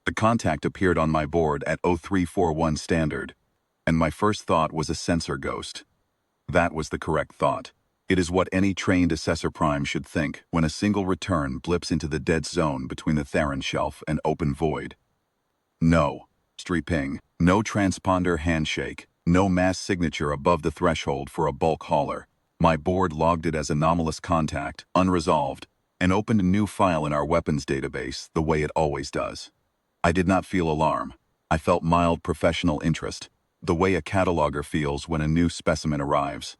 The contact appeared on my board at 0341 standard, and my first thought was a sensor ghost. That was the correct thought. It is what any trained assessor prime should think when a single return blips into the dead zone between the Theron shelf and open void. No registry ping, no transponder handshake, no mass signature above the threshold for a bulk hauler. My board logged it as anomalous contact, unresolved, and opened a new file in our weapons database the way it always does. I did not feel alarm. I felt mild professional interest, the way a cataloger feels when a new specimen arrives.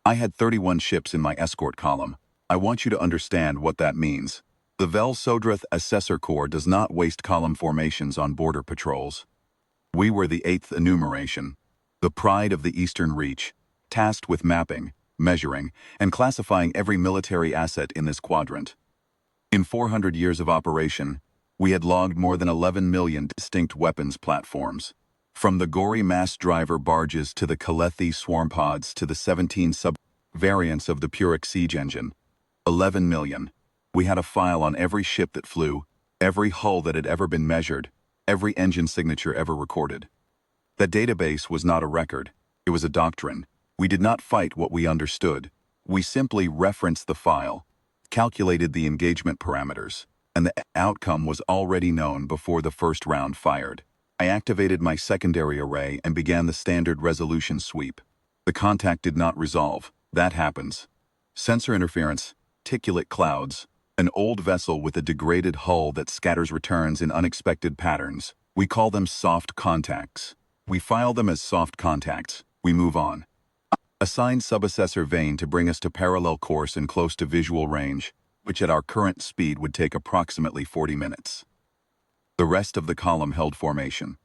I had 31 ships in my escort column. I want you to understand what that means. The Sodrath Assessor Corps does not waste column formations on border patrols. We were the 8th enumeration, the pride of the Eastern Reach, tasked with mapping, measuring, and classifying every military asset in this quadrant. In 400 years of operation, we had logged more than 11 million distinct weapons platforms. From the gory mass driver barges to the Kalethi swarm pods to the 17 sub-variants of the Pyrrhic siege engine. 11 million. We had a file on every ship that flew, every hull that had ever been measured, every engine signature ever recorded. That database was not a record. It was a doctrine. We did not fight what we understood. We simply referenced the file, calculated the engagement parameters, and the outcome was already known before the first round fired. I activated my secondary array and began the standard resolution sweep. The contact did not resolve. That happens. Sensor interference, particulate clouds, an old vessel with a degraded hull that scatters returns in unexpected patterns. We call them soft contacts. We file them as soft contacts. We move on. Assign subassessor Vane to bring us to parallel course and close to visual range, which at our current speed would take approximately 40 minutes. The rest of the column held formation.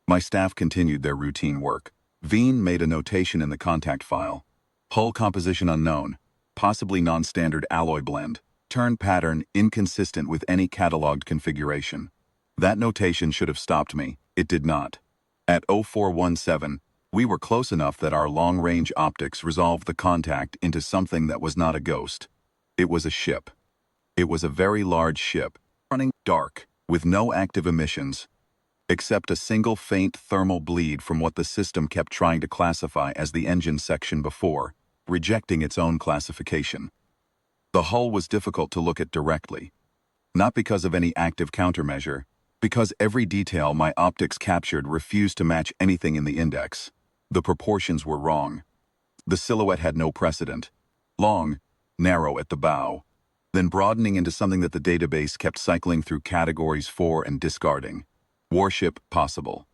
My staff continued their routine work. Vane made a notation in the contact file. Hull composition unknown, possibly non-standard alloy blend, turn pattern inconsistent with any catalogued configuration. That notation should have stopped me. It did not. At 0417, we were close enough that our long-range optics resolved the contact into something that was not a ghost. It was a ship. It was a very large ship, running dark, with no active emissions, except a single faint thermal bleed from what the system kept trying to classify as the engine section before, rejecting its own classification. The hull was difficult to look at directly, not because of any active countermeasure, because every detail my optics captured refused to match anything in the index. The proportions were wrong. The silhouette had no precedent. Long, narrow at the bow, then broadening into something that the database kept cycling through categories for and discarding. Warship, possible.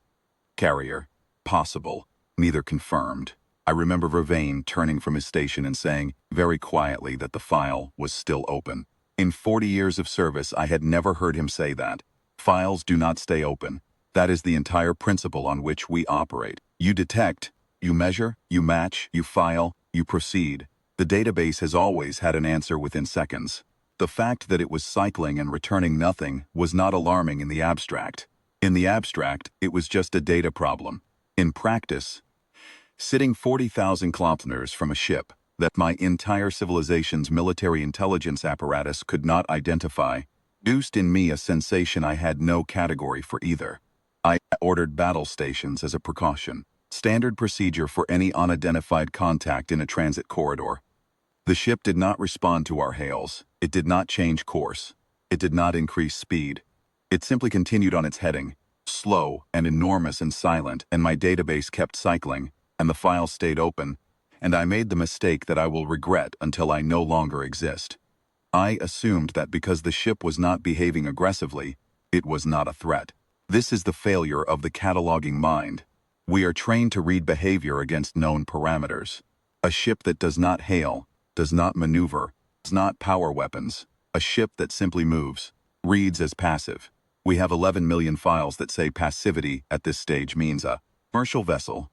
Carrier, possible. Neither confirmed. I remember Vervain turning from his station and saying, very quietly, that the file was still open. In 40 years of service, I had never heard him say that. Files do not stay open. That is the entire principle on which we operate. You detect, you measure, you match, you file, you proceed. The database has always had an answer within seconds. The fact that it was cycling and returning nothing was not alarming in the abstract. In the abstract, it was just a data problem. In practice, sitting 40,000 kilometers from a ship that my entire civilization's military intelligence apparatus could not identify, induced in me a sensation I had no category for either. I ordered battle stations as a precaution, standard procedure for any unidentified contact in a transit corridor. The ship did not respond to our hails. It did not change course. It did not increase speed. It simply continued on its heading, slow and enormous and silent, and my database kept cycling, and the file stayed open, and I made the mistake that I will regret until I no longer exist. I assumed that because the ship was not behaving aggressively, it was not a threat. This is the failure of the cataloging mind. We are trained to read behavior against known parameters. A ship that does not hail, does not maneuver, does not power weapons. A ship that simply moves, reads as passive. We have 11 million files that say passivity at this stage means a commercial vessel,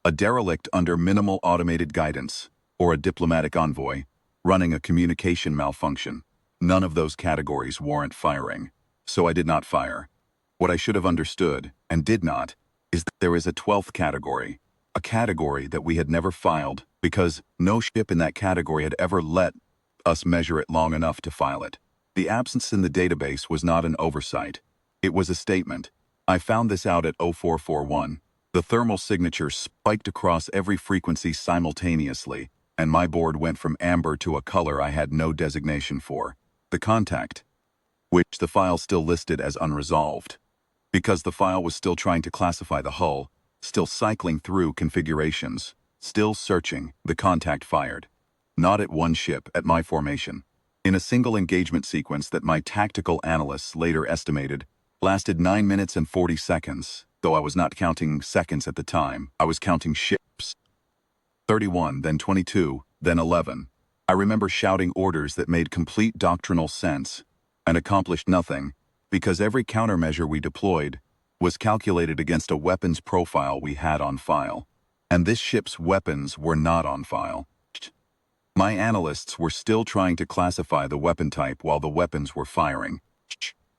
a derelict under minimal automated guidance, or a diplomatic envoy running a communication malfunction. None of those categories warrant firing, so I did not fire. What I should have understood, and did not, is that there is a 12th category, a category that we had never filed because no ship in that category had ever let us measure it long enough to file it. The absence in the database was not an oversight. It was a statement. I found this out at 0441. The thermal signature spiked across every frequency simultaneously, and my board went from amber to a color I had no designation for. The contact, which the file still listed as unresolved. Because the file was still trying to classify the hull, still cycling through configurations, still searching, the contact fired. Not at one ship, at my formation. In a single engagement sequence that my tactical analysts later estimated lasted 9 minutes and 40 seconds, though I was not counting seconds at the time, I was counting ships. 31, then 22, then 11. I remember shouting orders that made complete doctrinal sense and accomplished nothing, because every countermeasure we deployed was calculated against a weapons profile we had on file, and this ship's weapons were not on file. My analysts were still trying to classify the weapon type while the weapons were firing.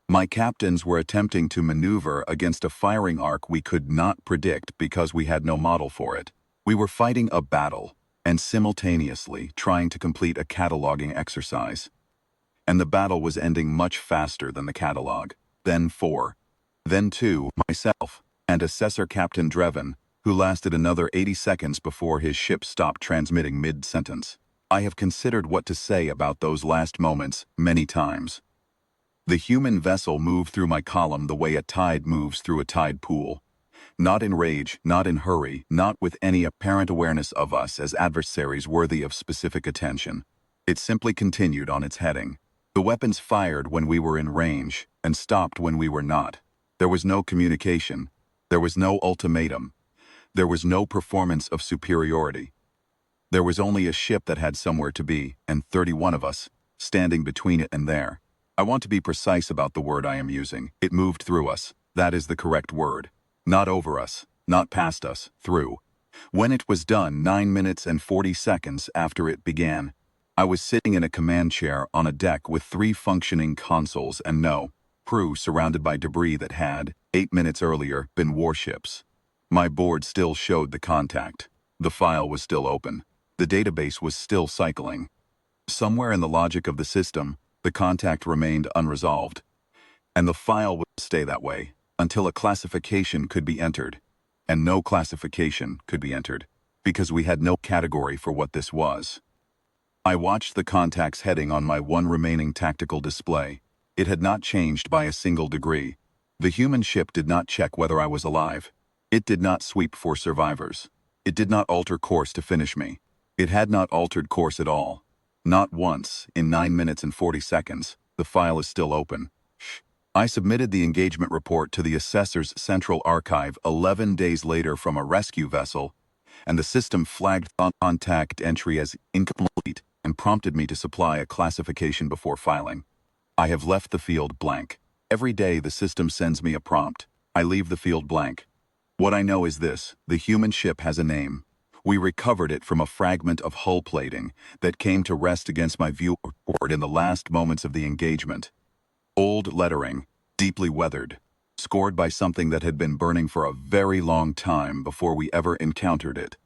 My captains were attempting to maneuver against a firing arc we could not predict because we had no model for it. We were fighting a battle and simultaneously trying to complete a cataloging exercise. And the battle was ending much faster than the catalog. Then 4. Then 2, myself, and Assessor Captain Drevin, who lasted another 80 seconds before his ship stopped transmitting mid-sentence. I have considered what to say about those last moments many times. The human vessel moved through my column the way a tide moves through a tide pool. Not in rage, not in hurry, not with any apparent awareness of us as adversaries worthy of specific attention. It simply continued on its heading. The weapons fired when we were in range and stopped when we were not. There was no communication. There was no ultimatum. There was no performance of superiority. There was only a ship that had somewhere to be, and 31 of us, standing between it and there. I want to be precise about the word I am using. It moved through us. That is the correct word. Not over us, not past us, through. When it was done 9 minutes and 40 seconds after it began, I was sitting in a command chair on a deck with 3 functioning consoles and no crew surrounded by debris that had, 8 minutes earlier, been warships. My board still showed the contact. The file was still open. The database was still cycling. Somewhere in the logic of the system, the contact remained unresolved, and the file would stay that way until a classification could be entered, and no classification could be entered, because we had no category for what this was. I watched the contact's heading on my one remaining tactical display. It had not changed by a single degree. The human ship did not check whether I was alive. It did not sweep for survivors. It did not alter course to finish me. It had not altered course at all. Not once, in 9 minutes and 40 seconds, the file is still open. I submitted the engagement report to the Assessor's Central Archive 11 days later from a rescue vessel, and the system flagged the contact entry as incomplete and prompted me to supply a classification before filing. I have left the field blank. Every day the system sends me a prompt. I leave the field blank. What I know is this: the human ship has a name. We recovered it from a fragment of hull plating that came to rest against my viewport in the last moments of the engagement. Old lettering, deeply weathered, scored by something that had been burning for a very long time before we ever encountered it.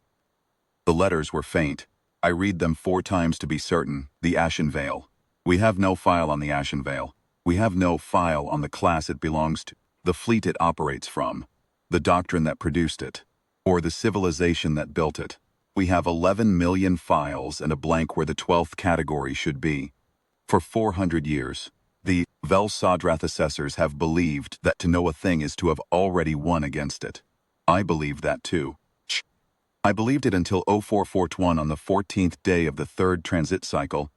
The letters were faint. I read them 4 times to be certain. The Ashen Veil. We have no file on the Ashen Veil. We have no file on the class it belongs to, the fleet it operates from, the doctrine that produced it, or the civilization that built it. We have 11 million files and a blank where the 12th category should be. For 400 years, the Sodrath assessors have believed that to know a thing is to have already won against it. I believed that too. I believed it until 0441 on the 14th day of the 3rd transit cycle,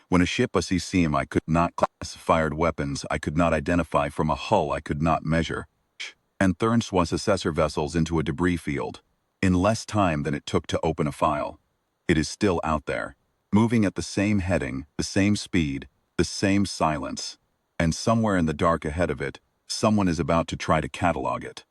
when a ship a CCM I could not classify, weapons I could not identify from a hull I could not measure, and Thurnswas assessor vessels into a debris field, in less time than it took to open a file. It is still out there, moving at the same heading, the same speed, the same silence, and somewhere in the dark ahead of it, someone is about to try to catalog it.